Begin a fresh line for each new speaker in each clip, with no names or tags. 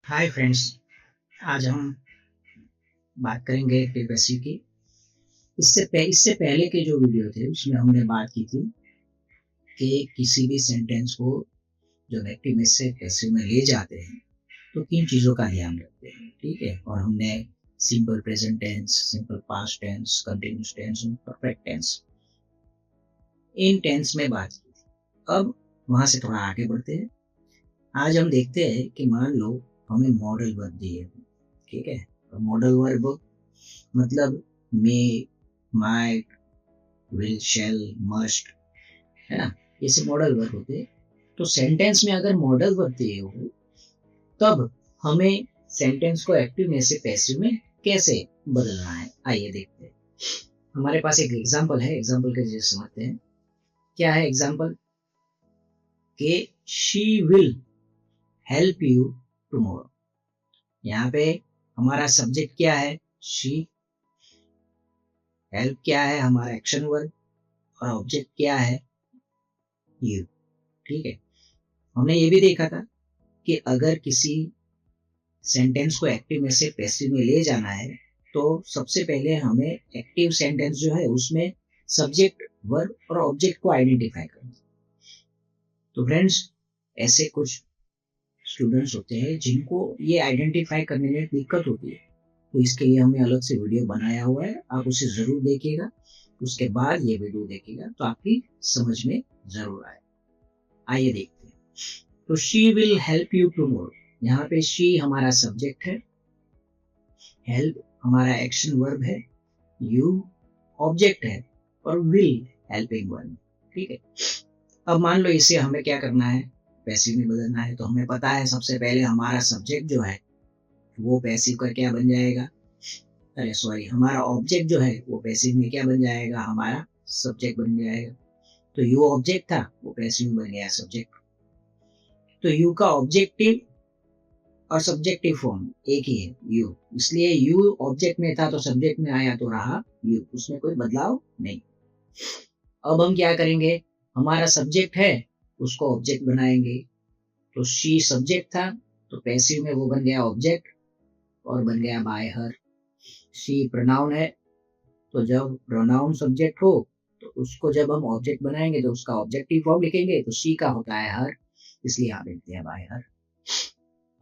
Hi friends. आज हम बात करेंगे एक्टिव पैसिव की। इससे पहले के जो वीडियो थे उसमें हमने बात की थी कि किसी भी सेंटेंस को जब एक्टिव में से पैसिव में ले जाते हैं तो किन चीज़ों का ध्यान रखते हैं, ठीक है। और हमने simple present tense, simple past tense, continuous tense और परफेक्ट टेंस, इन टेंस में बात की थी। अब वहाँ से थोड़ा आगे बढ़ते हैं। आज हम देखते हैं कि मान लो हमें मॉडल वर्ब दिए, ठीक है। मॉडल वर्ब मतलब मे, माइट, विल, शैल, मस्ट, है ना। ये सब मॉडल वर्ब होते हैं। तो सेंटेंस में अगर मॉडल वर्ब दिए हो तब हमें सेंटेंस को एक्टिव में से पैसिव में कैसे बदलना है, आइए देखते हैं। हमारे पास एक एग्जांपल है, एग्जांपल के जरिए समझते हैं। क्या है एग्जांपल? कि she will help you tomorrow. यहाँ पे हमारा सब्जेक्ट क्या है? शी। हेल्प क्या है? हमारा एक्शन वर्ब। और ऑब्जेक्ट क्या है? यू, ठीक है। हमने ये भी देखा था कि अगर किसी सेंटेंस को एक्टिव में से पैसिव में ले जाना है तो सबसे पहले हमें एक्टिव सेंटेंस जो है उसमें सब्जेक्ट, वर्ब और ऑब्जेक्ट को आइडेंटिफाई करना। तो फ्रेंड्स, ऐसे कुछ स्टूडेंट्स होते हैं जिनको ये आइडेंटिफाई करने में दिक्कत होती है, तो इसके लिए हमने अलग से वीडियो बनाया हुआ है, आप उसे जरूर देखिएगा। उसके बाद ये वीडियो देखिएगा तो आपकी समझ में जरूर आए। आइए देखते हैं। तो she will help you tomorrow, यहाँ पे शी हमारा सब्जेक्ट है, हेल्प हमारा एक्शन वर्ब है, यू ऑब्जेक्ट है और विल हेल्पिंग वर्ब, ठीक है। अब मान लो इसे हमें क्या करना है, पैसिव में बदलना है। तो हमें पता है सबसे पहले हमारा सब्जेक्ट जो है वो पैसिव का क्या बन जाएगा, अरे सॉरी, हमारा ऑब्जेक्ट जो है वो पैसिव में क्या बन जाएगा, हमारा सब्जेक्ट बन जाएगा। तो यू ऑब्जेक्ट था, वो पैसिव में बन गया सब्जेक्ट। तो यू का ऑब्जेक्टिव और सब्जेक्टिव फॉर्म एक ही है, यू, इसलिए यू ऑब्जेक्ट में था तो सब्जेक्ट में आया तो रहा यू, उसमें कोई बदलाव नहीं। अब हम क्या करेंगे, हमारा सब्जेक्ट है उसको ऑब्जेक्ट बनाएंगे। तो शी सब्जेक्ट था तो पैसिव में वो बन गया ऑब्जेक्ट और बन गया बाय हर। शी प्रोनाउन है तो जब प्रोनाउन सब्जेक्ट हो तो उसको जब हम ऑब्जेक्ट बनाएंगे तो उसका ऑब्जेक्टिव फॉर्म लिखेंगे, तो शी का होता है हर, इसलिए आप लिखते हैं बाय हर।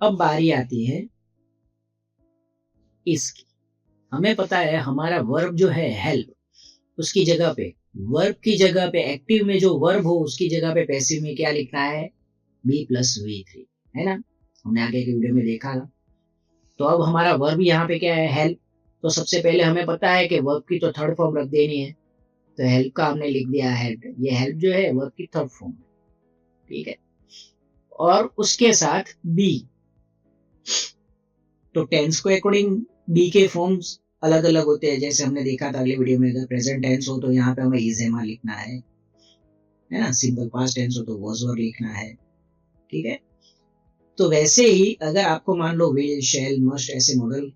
अब बारी आती है इसकी। हमें पता है हमारा वर्ब जो है हेल्प, उसकी जगह पे, वर्ब की जगह पे, एक्टिव में जो वर्ब हो उसकी जगह पे पैसिव में क्या लिखना है, बी प्लस V3, है ना। हमने आगे की वीडियो में देखा था। तो अब हमारा वर्ब यहाँ पे क्या है, हेल्प। तो सबसे पहले हमें पता है कि वर्ब की तो थर्ड फॉर्म रख देनी है, तो हेल्प का हमने लिख दिया हेल्प। ये हेल्प जो है वर्ब की थर्ड फॉर्म है, ठीक है। और उसके साथ बी, तो टेंस को अकॉर्डिंग बी के फॉर्म्स अलग अलग होते हैं। जैसे हमने देखा था अगले वीडियो में, अगर प्रेजेंट टेंस हो तो यहाँ पे हमें इज एम लिखना है ना। सिंपल पास्ट टेंस हो तो वाज वर लिखना है, ठीक है। तो वैसे ही अगर आपको मान लो विल, शैल, मस्ट ऐसे मॉडल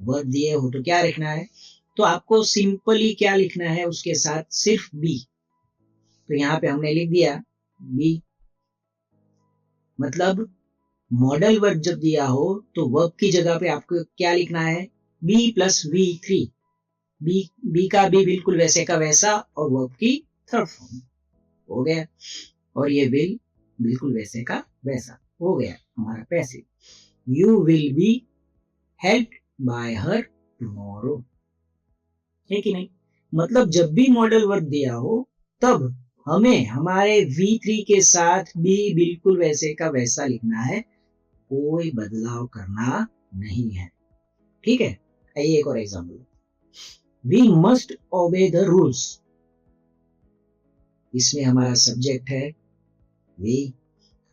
वर्ब दिए हो तो क्या लिखना है, तो आपको सिंपली क्या लिखना है, उसके साथ सिर्फ बी। तो यहाँ पे हमने लिख दिया बी। मतलब मॉडल वर्ब जब दिया हो तो वर्ब की जगह पे आपको क्या लिखना है, बी प्लस V3। बी का बी बिल्कुल वैसे का वैसा और वर्ब की थर्ड फॉर्म हो गया। और ये विल बिल्कुल वैसे का वैसा हो गया हमारा passive. You will be helped bye her tomorrow, है कि नहीं। मतलब जब भी मॉडल वर्ब दिया हो तब हमें हमारे V3 के साथ भी बिल्कुल वैसे का वैसा लिखना है, कोई बदलाव करना नहीं है, ठीक है। आइए एक और example, we must obey the rules. इसमें हमारा सब्जेक्ट है वी,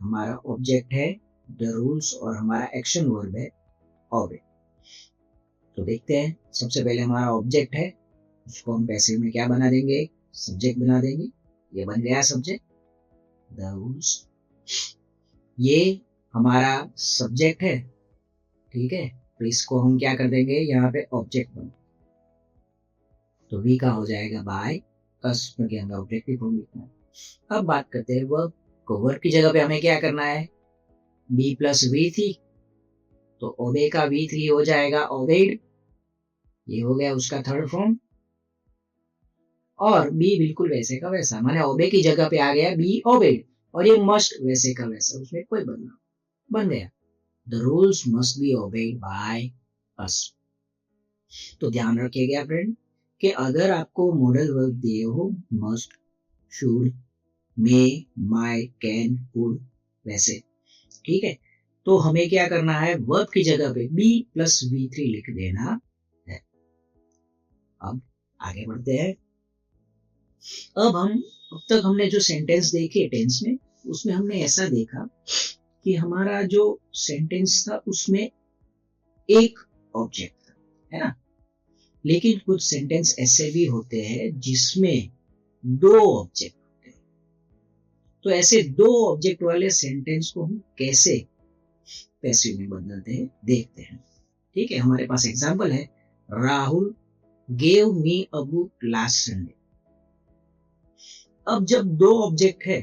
हमारा ऑब्जेक्ट है द रूल्स और हमारा एक्शन वर्ब है ओबे। तो देखते हैं, सबसे पहले हमारा ऑब्जेक्ट है, उसको हम पैसिव में क्या बना देंगे, सब्जेक्ट बना देंगे। ये बन गया सब्जेक्ट द रूल्स। ये हमारा सब्जेक्ट है, ठीक है। तो इसको हम क्या कर देंगे, यहाँ पे ऑब्जेक्ट बन, तो वी का हो जाएगा बाय अस में, क्या ऑब्जेक्टिव फॉर्म लिखना है। अब बात करते हैं वर्ब को। वर्ब की जगह पे हमें क्या करना है, बी प्लस V3, तो ओबे का V3 हो जाएगा ओबेड, ये हो गया उसका थर्ड फॉर्म। और बी बिल्कुल वैसे का वैसा, माने ओबे की जगह पे आ गया बी ओबेड, और ये मस्ट वैसे का वैसा, उसमें कोई बदलाव बन गया। The rules must be obeyed by us. तो ध्यान रखिएगा फ्रेंड कि अगर आपको मॉडल वर्ब दिए हो must, should, may, might, can, could वैसे, ठीक है, तो हमें क्या करना है, वर्ब की जगह पे बी प्लस V3 लिख देना है। अब आगे बढ़ते हैं। अब तक हमने जो सेंटेंस देखे टेंस में, उसमें हमने ऐसा देखा कि हमारा जो सेंटेंस था उसमें एक ऑब्जेक्ट था, है ना। लेकिन कुछ सेंटेंस ऐसे भी होते हैं जिसमें दो ऑब्जेक्ट होते हैं। तो ऐसे दो ऑब्जेक्ट वाले सेंटेंस को हम कैसे पैसिव में बदलते हैं देखते हैं। ठीक है, हमारे पास एग्जांपल है, Rahul gave me a book last Sunday. अब जब दो ऑब्जेक्ट है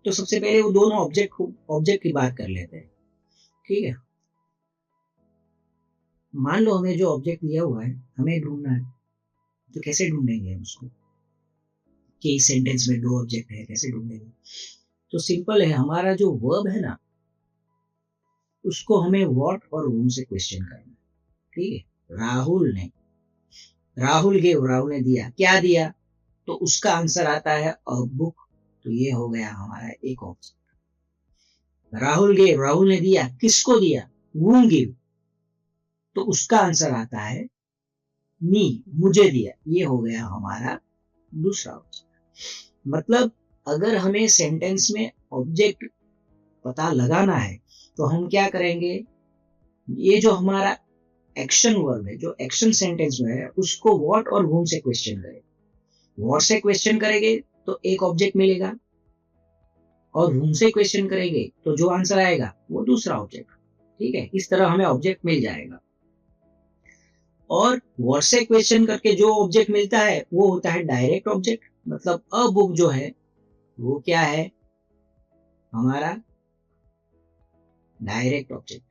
तो सबसे पहले वो दोनों ऑब्जेक्ट की बात कर लेते हैं। ठीक है, मान लो हमें जो ऑब्जेक्ट दिया हुआ है हमें ढूंढना है, तो कैसे ढूंढेंगे हम उसको कि इस सेंटेंस में दो ऑब्जेक्ट है, कैसे ढूंढेंगे। तो सिंपल है, हमारा जो वर्ब है ना उसको हमें व्हाट और whom से क्वेश्चन करना है। ठीक है, राहुल ने दिया, क्या दिया, तो उसका आंसर आता है अ बुक। तो ये हो गया हमारा एक ऑप्शन। राहुल ने दिया, किसको दिया, whom गिव, तो उसका आंसर आता है मी, मुझे दिया। ये हो गया हमारा दूसरा ऑप्शन। मतलब अगर हमें सेंटेंस में ऑब्जेक्ट पता लगाना है तो हम क्या करेंगे, ये जो हमारा एक्शन वर्ब है, जो एक्शन सेंटेंस में है, उसको व्हाट और whom से क्वेश्चन करेंगे। व्हाट से क्वेश्चन करेंगे तो एक ऑब्जेक्ट मिलेगा, और whom से क्वेश्चन करेंगे तो जो आंसर आएगा वो दूसरा ऑब्जेक्ट। ठीक है, इस तरह हमें ऑब्जेक्ट मिल जाएगा। और व्हाट से क्वेश्चन करके जो ऑब्जेक्ट मिलता है वो होता है डायरेक्ट ऑब्जेक्ट। मतलब अ बुक जो है वो क्या है, हमारा डायरेक्ट ऑब्जेक्ट।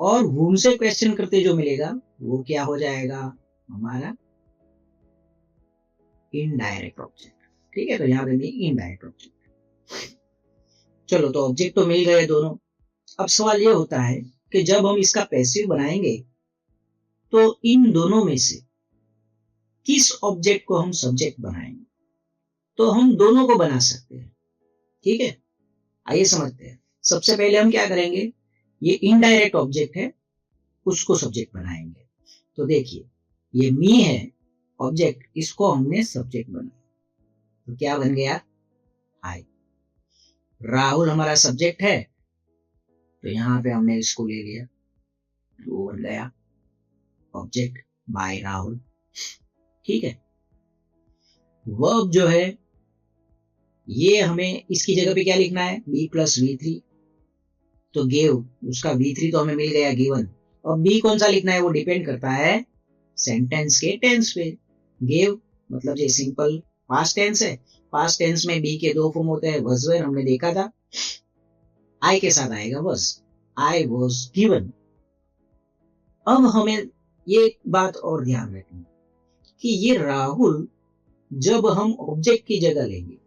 और whom से क्वेश्चन करते जो मिलेगा वो क्या हो जाएगा, हमारा इनडायरेक्ट ऑब्जेक्ट। ठीक है, तो यहाँ पे भी इनडायरेक्ट ऑब्जेक्ट। चलो, तो ऑब्जेक्ट तो मिल गए दोनों। अब सवाल ये होता है कि जब हम इसका पैसिव बनाएंगे तो इन दोनों में से किस ऑब्जेक्ट को हम सब्जेक्ट बनाएंगे। तो हम दोनों को बना सकते हैं। ठीक है, आइए समझते हैं। सबसे पहले हम क्या करेंगे, ये इनडायरेक्ट ऑब्जेक्ट है, उसको सब्जेक्ट बनाएंगे। तो देखिए, ये मी है ऑब्जेक्ट, इसको हमने सब्जेक्ट बनाया, तो क्या बन गया, आई। राहुल हमारा सब्जेक्ट है, तो यहां पे हमने इसको ले लिया, वो बन गया ऑब्जेक्ट बाय राहुल। ठीक है, वर्ब जो है ये हमें इसकी जगह पे क्या लिखना है, बी प्लस V3। तो गेव, उसका V3 तो हमें मिल गया गिवन। अब बी कौन सा लिखना है वो डिपेंड करता है सेंटेंस के टेंस पे। गेव मतलब ये सिंपल पास्ट टेंस है, पास्ट टेंस में बी के दो फॉर्म होते हैं, वॉज वेर हमने देखा था, आई के साथ आएगा वॉज, आई वॉज गिवन। अब हमें ये बात और ध्यान रखनी कि ये राहुल जब हम ऑब्जेक्ट की जगह लेंगे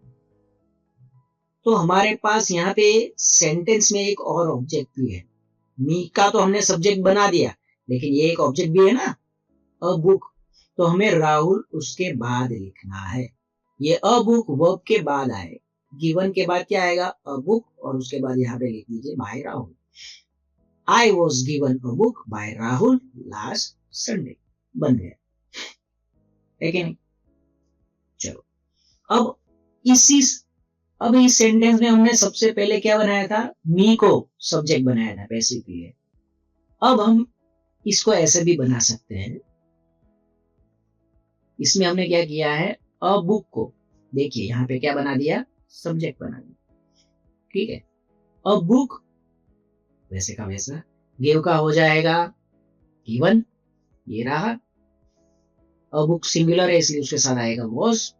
तो हमारे पास यहाँ पे सेंटेंस में एक और ऑब्जेक्ट भी है। मी का तो हमने सब्जेक्ट बना दिया, लेकिन ये एक ऑब्जेक्ट भी है ना, अ बुक। तो हमें राहुल उसके बाद लिखना है। ये अ बुक वर्ब के बाद आए, गिवन के बाद क्या आएगा, अ बुक, और उसके बाद यहाँ पे लिख दीजिए by Rahul. I was given a book by Rahul last Sunday, बन गया है कि नहीं। चलो, अब इस सेंटेंस में हमने सबसे पहले क्या बनाया था, मी को सब्जेक्ट बनाया था पैसिव के लिए। अब हम इसको ऐसे भी बना सकते हैं। इसमें हमने क्या किया है, अ बुक को देखिए यहाँ पे क्या बना दिया, सब्जेक्ट बना दिया। ठीक है, अ बुक वैसे का वैसा, गिव का हो जाएगा गिवन, ये रहा। अ बुक सिंगुलर है इसलिए उसके साथ आएगा वॉज।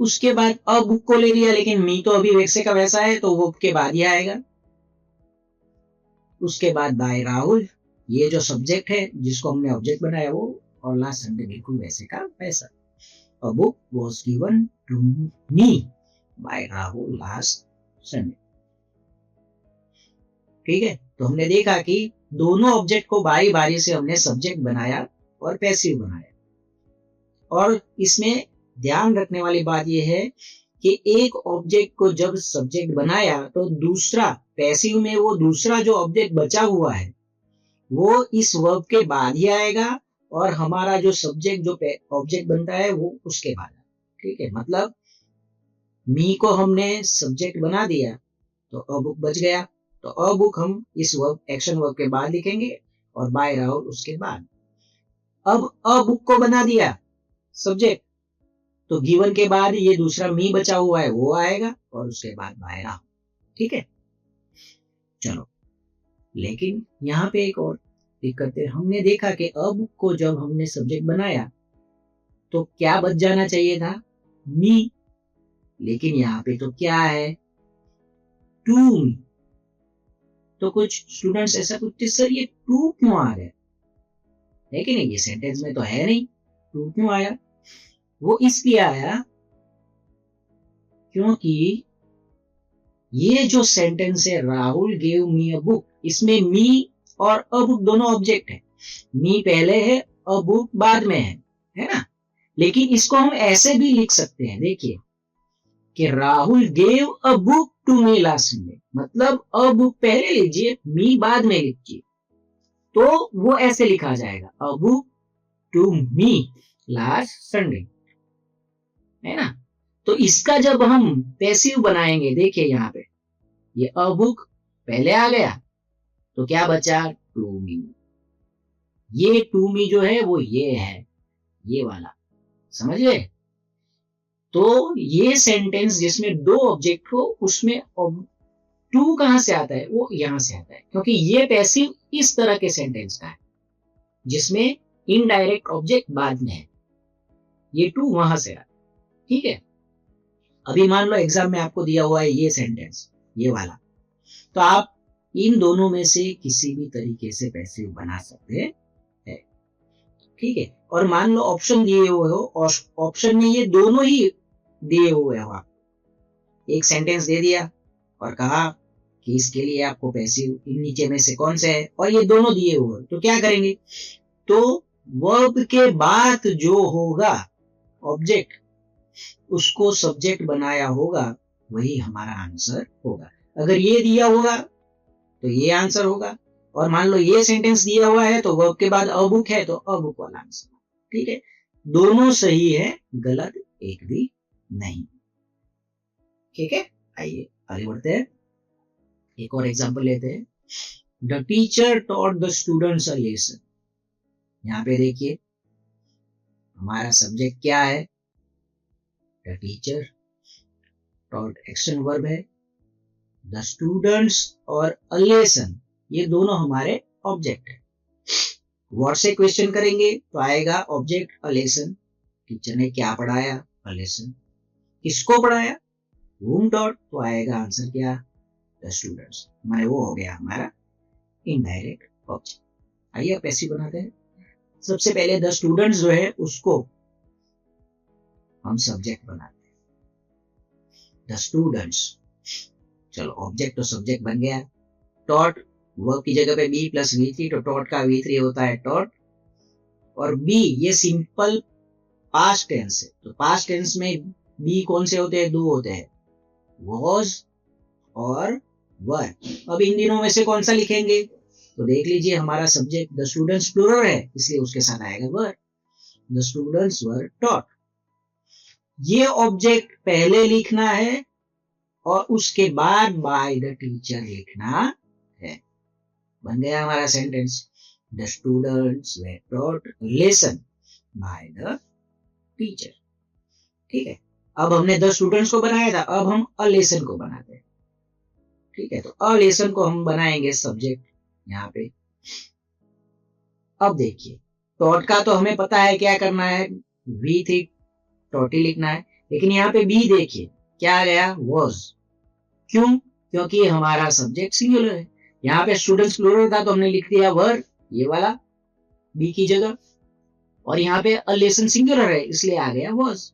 उसके बाद अ बुक को ले लिया, लेकिन मी तो अभी वैसे का वैसा है तो वो के बाद ही आएगा। उसके बाद बाय राहुल, ये जो सब्जेक्ट है जिसको हमने ऑब्जेक्ट बनाया वो, और लास्ट संडे बिल्कुल वैसे का वैसा। A book was given to me by Rahul last Sunday. ठीक है, तो हमने देखा कि दोनों ऑब्जेक्ट को बारी बारी से हमने सब्जेक्ट बनाया और पैसिव बनाया। और इसमें ध्यान रखने वाली बात यह है कि एक ऑब्जेक्ट को जब सब्जेक्ट बनाया तो दूसरा पैसिव में वो दूसरा जो ऑब्जेक्ट बचा हुआ है वो इस वर्ब के बाद ही आएगा, और हमारा जो सब्जेक्ट जो ऑब्जेक्ट बनता है वो उसके बाद। ठीक है, मतलब मी को हमने सब्जेक्ट बना दिया तो अ बुक बच गया, तो अ बुक हम इस वर्ब एक्शन वर्ब के बाद लिखेंगे और बाय राहुल उसके बाद। अब अ बुक को बना दिया सब्जेक्ट, तो गिवन के बाद ये दूसरा मी बचा हुआ है वो आएगा और उसके बाद बाय राहुल। ठीक है, चलो, लेकिन यहाँ पे एक और दिक्कत है। हमने देखा कि अ बुक को जब हमने सब्जेक्ट बनाया तो क्या बच जाना चाहिए था, मी, लेकिन यहाँ पे तो क्या है, टू मी। तो कुछ स्टूडेंट्स ऐसा पूछते सर ये टू क्यों आ गया, है कि नहीं, ये सेंटेंस में तो है नहीं, टू क्यों आया। वो इसलिए आया क्योंकि ये जो सेंटेंस है Rahul gave me a book, इसमें मी और अ बुक दोनों ऑब्जेक्ट है। मी पहले है, अ बुक बाद में है ना। लेकिन इसको हम ऐसे भी लिख सकते हैं, देखिए कि Rahul gave a book to me last Sunday, मतलब अ बुक पहले लीजिए, मी बाद में लिखिए, तो वो ऐसे लिखा जाएगा, a book to me last Sunday, है ना। तो इसका जब हम पैसिव बनाएंगे, देखिए यहाँ पे ये अ बुक पहले आ गया तो क्या बचा, टू मी। ये टू मी जो है वो ये है, ये वाला, समझ गए। तो ये सेंटेंस जिसमें दो ऑब्जेक्ट हो उसमें टू कहां से आता है, वो यहां से आता है, क्योंकि ये पैसिव इस तरह के सेंटेंस का है जिसमें इनडायरेक्ट ऑब्जेक्ट बाद में है, ये टू वहां से आता है। ठीक है, अभी मान लो एग्जाम में आपको दिया हुआ है ये सेंटेंस, ये वाला, तो आप इन दोनों में से किसी भी तरीके से पैसिव बना सकते हैं। ठीक है, और मान लो ऑप्शन दिए हुए हो और ऑप्शन में ये दोनों ही दिए हुए हो, आप एक सेंटेंस दे दिया और कहा कि इसके लिए आपको पैसिव इन नीचे में से कौन से है, और ये दोनों दिए हुए, तो क्या करेंगे, तो वर्ब के बाद जो होगा ऑब्जेक्ट उसको सब्जेक्ट बनाया होगा, वही हमारा आंसर होगा। अगर ये दिया होगा तो ये आंसर होगा, और मान लो ये सेंटेंस दिया हुआ है तो वर्ब के बाद अ बुक है तो अ बुक वाला आंसर। ठीक है, दोनों सही है, गलत एक भी नहीं। ठीक है, आइए आगे बढ़ते हैं, एक और एग्जांपल लेते हैं। The teacher taught the students a lesson. यहाँ पे देखिए हमारा सब्जेक्ट क्या है, the teacher, taught action verb है, द स्टूडेंट्स और अ लेसन ये दोनों हमारे ऑब्जेक्ट है। वर्ड से क्वेश्चन करेंगे तो आएगा ऑब्जेक्ट अ लेसन, टीचर ने क्या पढ़ाया, अ लेसन, किसको पढ़ाया, whom taught, तो आएगा आंसर क्या, द स्टूडेंट्स, माने वो हो गया हमारा इनडायरेक्ट ऑब्जेक्ट। आइए आप ऐसे बनाते हैं। सबसे पहले द स्टूडेंट्स जो है उसको हम सब्जेक्ट बनाते हैं, द स्टूडेंट्स, चलो ऑब्जेक्ट तो सब्जेक्ट बन गया। टॉट वर्ब की जगह पे बी प्लस V3, तो टॉट का V3 होता है टॉट, और बी ये सिंपल पास्ट टेंस है, तो पास्ट टेंस में बी कौन से होते हैं, दो होते हैं, वॉज और वर। अब इन दिनों में से कौन सा लिखेंगे, तो देख लीजिए हमारा सब्जेक्ट द स्टूडेंट्स प्लूरल है इसलिए उसके साथ आएगा वर, द स्टूडेंट्स वर टॉट। ये ऑब्जेक्ट पहले लिखना है और उसके बाद बाय द टीचर लिखना है, बन गया हमारा sentence, the students were taught lesson by the teacher. ठीक है, अब हमने द स्टूडेंट्स को बनाया था, अब हम अ लेसन को बनाते हैं। ठीक है, तो अ लेसन को हम बनाएंगे सब्जेक्ट यहाँ पे। अब देखिए टॉट का तो हमें पता है क्या करना है, V3 टॉट ही लिखना है, लेकिन यहाँ पे बी देखिए क्या आ गया, वॉज, क्यों, क्योंकि हमारा सब्जेक्ट सिंगुलर है, यहाँ पे स्टूडेंट्स प्लूरल था तो हमने लिख दिया वर, ये वाला बी की जगह, और यहाँ पे अ लेसन सिंगुलर है इसलिए आ गया was,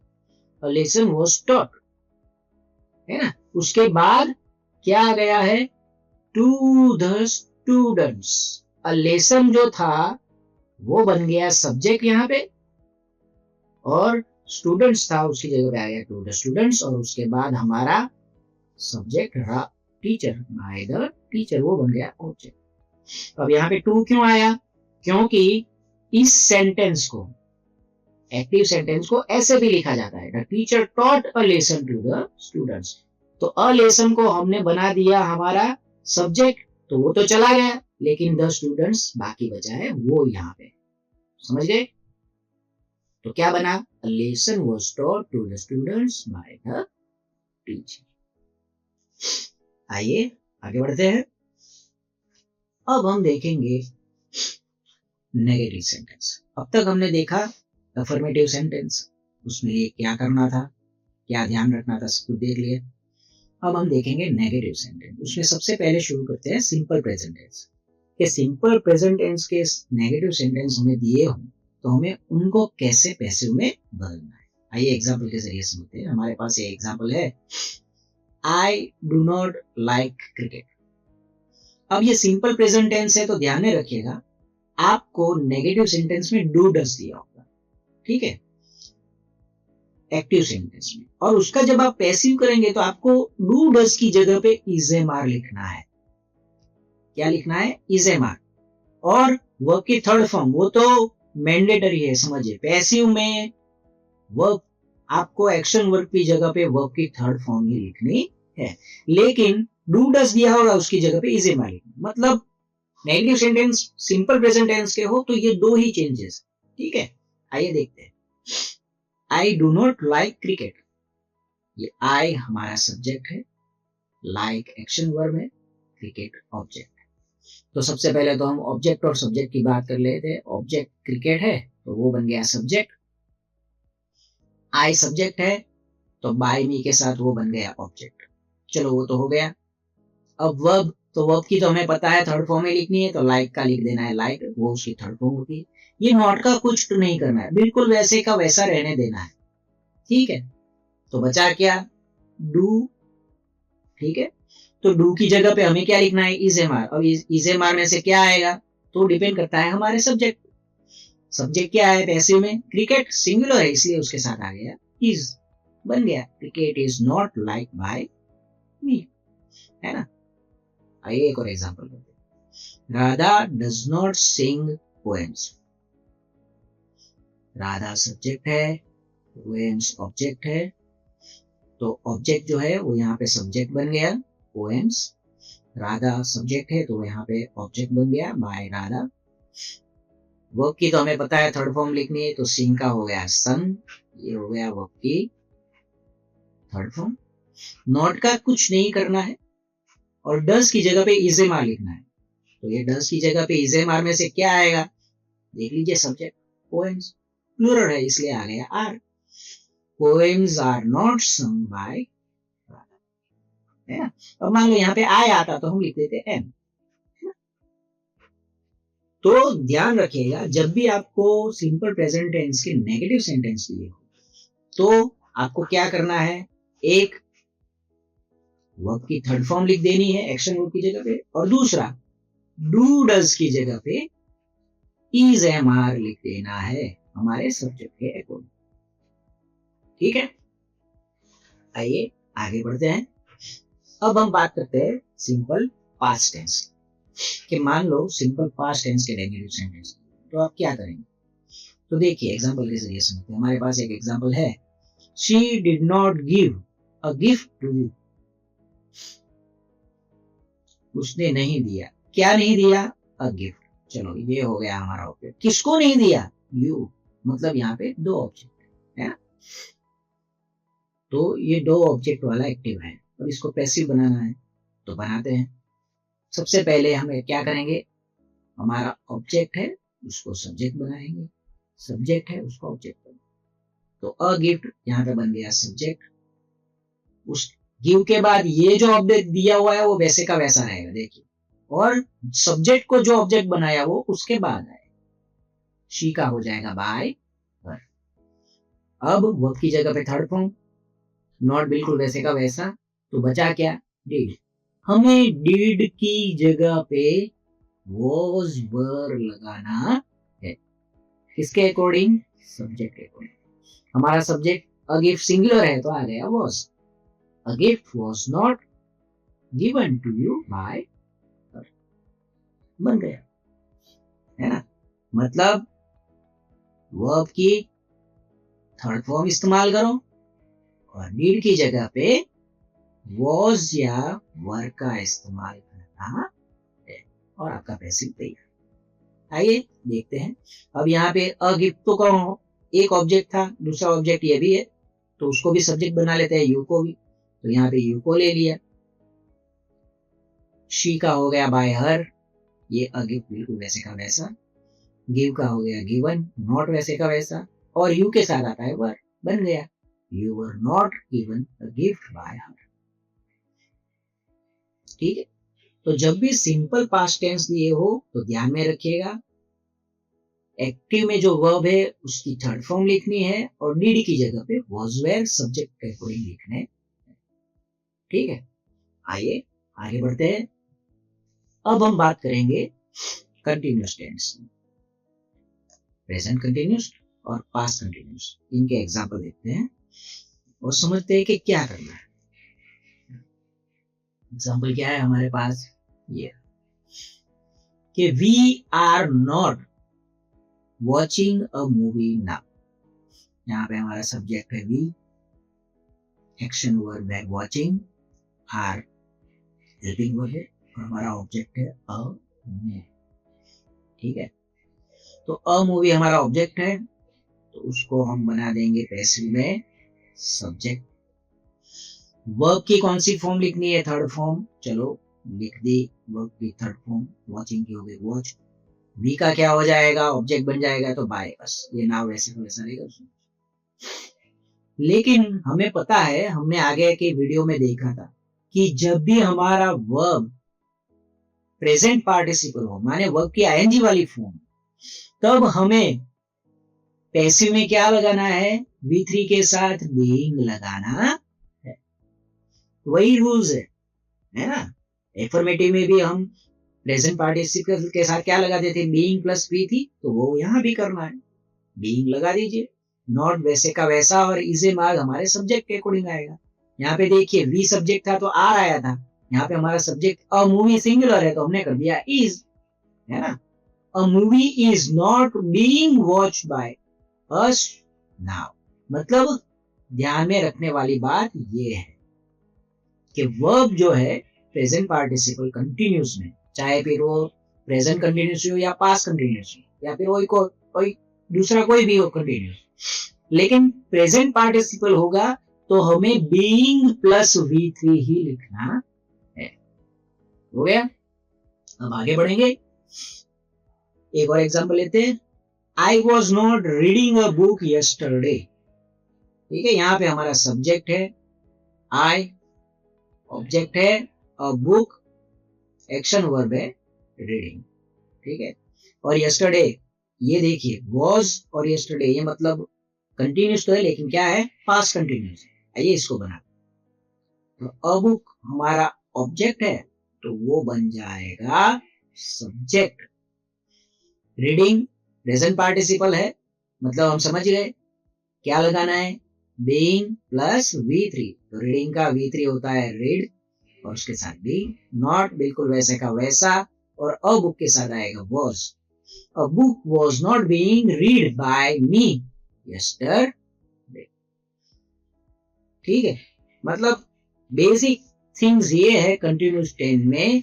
a lesson was taught, है ना। उसके बाद क्या आ गया है, to the students, a lesson जो था वो बन गया सब्जेक्ट यहाँ पे, और स्टूडेंट्स था उसकी जगह पे आ गया टू द स्टूडेंट्स, और उसके बाद हमारा सब्जेक्ट रहा टीचर, बाय द टीचर, वो बन गया ऑब्जेक्ट। अब यहाँ पे टू क्यों आया, क्योंकि इस सेंटेंस को, एक्टिव सेंटेंस को ऐसे भी लिखा जाता है, the teacher taught a lesson to the students, तो अ लेसन को हमने बना दिया हमारा सब्जेक्ट, तो वो तो चला गया, लेकिन द स्टूडेंट्स बाकी बचा है वो यहाँ पे, समझ गए। तो क्या बना, a lesson was taught to the students by the teacher। आइए आगे बढ़ते हैं। अब हम देखेंगे नेगेटिव सेंटेंस। अब तक हमने देखा अफर्मेटिव सेंटेंस, उसमें लिए क्या करना था, क्या ध्यान रखना था, सब कुछ देख लिया। अब हम देखेंगे नेगेटिव सेंटेंस। उसमें सबसे पहले शुरू करते हैं सिंपल प्रेजेंट टेंस के। सिंपल प्रेजेंट टेंस के नेगेटिव सेंटेंस हमें दिए हों तो हमें उनको कैसे पैसिव में बदलना है, आइए एग्जाम्पल के जरिए समझते हैं। हमारे पास ये एग्जाम्पल है, I do not like cricket. अब ये सिंपल प्रेजेंट टेंस है तो ध्यान में रखिएगा, आपको नेगेटिव सेंटेंस में डू डस दिया होगा, ठीक है, एक्टिव सेंटेंस में, और उसका जब आप पैसिव करेंगे तो आपको डू डस की जगह पे इज एम आर लिखना है। क्या लिखना है, इज एम आर, और वर्ब की थर्ड फॉर्म वो तो मैंडेटरी है, समझिए। पैसिव में वर्ब आपको एक्शन वर्ब की जगह पे वर्ब की थर्ड फॉर्म ही लिखनी है, लेकिन डू डस दिया होगा उसकी जगह पे इज एम आर लिखना। मतलब negative sentence simple present tense के हो तो ये दो ही चेंजेस, ठीक है। आइए देखते हैं, I do not like cricket, ये आई हमारा सब्जेक्ट है, लाइक एक्शन वर्ब है, क्रिकेट ऑब्जेक्ट। तो सबसे पहले तो हम ऑब्जेक्ट और सब्जेक्ट की बात कर लेते हैं। ऑब्जेक्ट क्रिकेट है तो वो बन गया सब्जेक्ट, आई सब्जेक्ट है तो बाय मी के साथ वो बन गया ऑब्जेक्ट। चलो वो तो हो गया। अब वर्ब, तो वर्ब की तो हमें पता है थर्ड फॉर्म में लिखनी है, तो लाइक का लिख देना है लाइक, वो उसकी थर्ड फॉर्म होगी। ये नॉट का कुछ तो नहीं करना है, बिल्कुल वैसे का वैसा रहने देना है, ठीक है। तो बचा क्या, डू, ठीक है। तो डू की जगह पे हमें क्या लिखना है, इज एम आर। अब इज एम आर में से क्या आएगा, तो डिपेंड करता है हमारे सब्जेक्ट। सब्जेक्ट क्या है पैसिव में, क्रिकेट, सिंगुलर है इसलिए उसके साथ आ गया इज, बन गया cricket is not like by me, है ना। आइए एक और एग्जांपल करते हैं, Radha does not sing poems. Radha subject है, पोएम्स ऑब्जेक्ट है, तो ऑब्जेक्ट जो है वो यहाँ पे सब्जेक्ट बन गया पोएम्स, राधा सब्जेक्ट है तो यहाँ पे ऑब्जेक्ट बन गया बाय राधा। वर्ब की तो हमें पता है थर्ड फॉर्म लिखनी है, तो सिंग का हो गया सन, ये हो गया वर्ब की थर्ड फॉर्म। नॉट का कुछ नहीं करना है, और डस की जगह पे इज एम आर लिखना है, तो ये डस की जगह पे इज एम आर में से क्या आएगा, देख लीजिए, सब्जेक्ट पोएम्स, प्लूरल है इसलिए आ गया are. Poems are not sung by, है ना। अब मान लो यहाँ पे आई आता तो हम लिख देते एम। तो ध्यान रखिएगा, जब भी आपको सिंपल प्रेजेंट टेंस के नेगेटिव सेंटेंस दिए हो तो आपको क्या करना है, एक वर्ब की थर्ड फॉर्म लिख देनी है एक्शन वर्ब की जगह पे, और दूसरा डू डज की जगह पे इज एम आर लिख देना है हमारे सब्जेक्ट के अकॉर्डिंग, ठीक है। आइए आगे बढ़ते हैं। अब हम बात करते हैं सिंपल पास्ट टेंस कि मान लो सिंपल पास्ट टेंस के नेगेटिव सेंटेंस, तो आप क्या करेंगे। तो देखिए एग्जांपल के जरिए समझते हैं। हमारे पास एक एग्जांपल है, she did not give a gift to you. उसने नहीं दिया, क्या नहीं दिया, अ गिफ्ट। चलो ये हो गया हमारा ऑब्जेक्ट। किसको नहीं दिया, यू, मतलब यहाँ पे दो ऑब्जेक्ट है ना। तो ये दो ऑब्जेक्ट वाला एक्टिव है और इसको पैसिव बनाना है, तो बनाते हैं। सबसे पहले हमें क्या करेंगे, हमारा ऑब्जेक्ट है उसको सब्जेक्ट बनाएंगे, सब्जेक्ट है उसको ऑब्जेक्ट बनाएंगे। तो अ गिफ्ट यहाँ पे बन गया सब्जेक्ट, उस गिव के बाद ये जो ऑब्जेक्ट दिया हुआ है वो वैसे का वैसा रहेगा, देखिए और सब्जेक्ट को जो ऑब्जेक्ट बनाया वो उसके बाद आए। शी का हो जाएगा बाय हर। अब वर्ब की जगह पे थर्ड फॉर्म, नॉट बिल्कुल वैसे का वैसा, तो बचा क्या, डिड। हमें डिड की जगह पे वॉज वर लगाना है। किसके अकॉर्डिंग, सब्जेक्ट के अकॉर्डिंग। हमारा सब्जेक्ट अ गिफ्ट सिंगुलर है तो आ गया was. A gift was not given to you by her, बन गया, है ना। मतलब वर्ब की थर्ड फॉर्म इस्तेमाल करो और नीड की जगह पे वॉज या वर का इस्तेमाल करना है और आपका पैसिव तैयार। आइए देखते हैं। अब यहाँ पे अ गिफ्ट तो कौन, एक ऑब्जेक्ट था, दूसरा ऑब्जेक्ट ये भी है, तो उसको भी सब्जेक्ट बना लेते हैं, यू को भी। तो यहाँ पे यू को ले लिया। शी का हो गया बाय हर, ये अ गिफ्ट बिल्कुल वैसे का वैसा। गिव का हो गया गिवन, नॉट वैसे का वैसा, और यू के साथ आता है वर, बन गया you were not given a gift bye हर। ठीक है। तो जब भी सिंपल पास्ट टेंस दिए हो तो ध्यान में रखिएगा, एक्टिव में जो वर्ब है उसकी थर्ड फॉर्म लिखनी है और डीडी की जगह पे वॉज वेयर सब्जेक्ट के अकॉर्डिंग लिखने। ठीक है, आइए आगे बढ़ते हैं। अब हम बात करेंगे कंटिन्यूअस टेंस, प्रेजेंट कंटिन्यूअस और पास्ट कंटिन्यूअस। इनके एग्जांपल देखते हैं और समझते हैं कि क्या करना है। एग्जांपल क्या है हमारे पास, ये कि we are not watching a movie now. यहाँ पे हमारा सब्जेक्ट है वी, एक्शन वर्ब है वॉचिंग, आर हेल्पिंग वर्ब है और हमारा ऑब्जेक्ट है अ मूवी। ठीक है, तो अ मूवी हमारा ऑब्जेक्ट है तो उसको हम बना देंगे पैसिव में सब्जेक्ट। वर्ब की कौन सी फॉर्म लिखनी है, थर्ड फॉर्म, चलो लिख दी वर्ब की थर्ड फॉर्म, वॉचिंग की हो गई वॉच। वी का क्या हो जाएगा, ऑब्जेक्ट बन जाएगा तो बाय, बस ये नाउ वैसे को वैसा रहेगा उसमें। लेकिन हमें पता है, हमने आगे के वीडियो में देखा था कि जब भी हमारा वर्ब प्रेजेंट पार्टिसिपल हो, माने वर्ब की आईएनजी वाली फॉर्म, तब हमें पैसिव में क्या लगाना है, V3 के साथ बीइंग लगाना है। वही रूल्स है ना। एफर्मेटिव में भी हम प्रेजेंट पार्टिसिपल के साथ क्या लगाते थे, बीइंग प्लस V3, तो वो यहां भी करना है, बीइंग लगा दीजिए। नॉट वैसे का वैसा और इज मार्ग हमारे सब्जेक्ट के अकॉर्डिंग आएगा। यहाँ पे देखिए वी सब्जेक्ट था तो आर आया था, यहाँ पे हमारा सब्जेक्ट अ मूवी सिंगुलर है तो हमने कर दिया इज, है ना। A movie is not being watched by us now. मतलब ध्यान में रखने वाली बात ये है कि वर्ब जो है प्रेजेंट पार्टिसिपल कंटिन्यूस में, चाहे फिर वो प्रेजेंट कंटिन्यूस हो या पास्ट कंटिन्यूस हो या फिर कोई दूसरा कोई भी हो कंटिन्यूस, लेकिन प्रेजेंट पार्टिसिपल होगा तो हमें बीइंग प्लस V3 ही लिखना है। हो गया। अब आगे बढ़ेंगे, एक और एग्जांपल लेते हैं। I was not reading a book yesterday. ठीक है, यहाँ पे हमारा सब्जेक्ट है आई, ऑब्जेक्ट है अ बुक, एक्शन वर्ब है रीडिंग। ठीक है, और यस्टरडे, ये देखिए वॉज और यस्टरडे, ये मतलब कंटिन्यूस तो है लेकिन क्या है, पास्ट कंटिन्यूस है। आइए इसको बना, तो अ बुक हमारा ऑब्जेक्ट है तो वो बन जाएगा सब्जेक्ट। रीडिंग प्रेजेंट पार्टिसिपल है, मतलब हम समझ गए क्या लगाना है, बीइंग प्लस V3, तो रीडिंग का V3 होता है रीड और उसके साथ बीइंग। नॉट बिल्कुल वैसे का वैसा और अ बुक के साथ आएगा was. A book was not being read by me yesterday. ठीक है, मतलब बेसिक थिंग्स ये है कंटिन्यूस टेंस में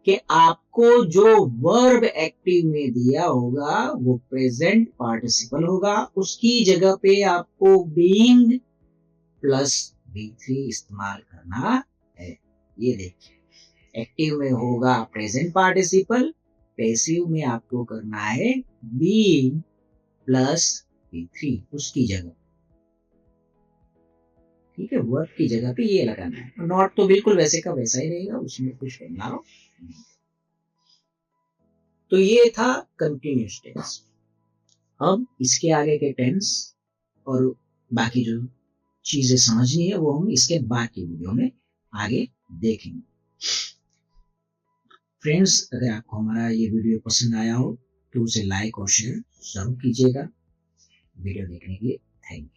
कि आपको जो वर्ब एक्टिव में दिया होगा वो प्रेजेंट पार्टिसिपल होगा, उसकी जगह पे आपको बीइंग प्लस V3 इस्तेमाल करना है। ये देखिए, एक्टिव में होगा प्रेजेंट पार्टिसिपल, पैसिव में आपको करना है बीइंग प्लस V3 उसकी जगह। ठीक है, वर्ब की जगह पे ये लगाना है। नॉट तो बिल्कुल वैसे का वैसा ही रहेगा, उसमें कुछ बदलाव नहीं। तो ये था कंटिन्यूस टेंस। अब इसके आगे के टेंस और बाकी जो चीजें समझनी है वो हम इसके बाद की वीडियो में आगे देखेंगे। फ्रेंड्स, अगर आपको हमारा ये वीडियो पसंद आया हो तो उसे लाइक और शेयर जरूर कीजिएगा। वीडियो देखने के लिए थैंक यू।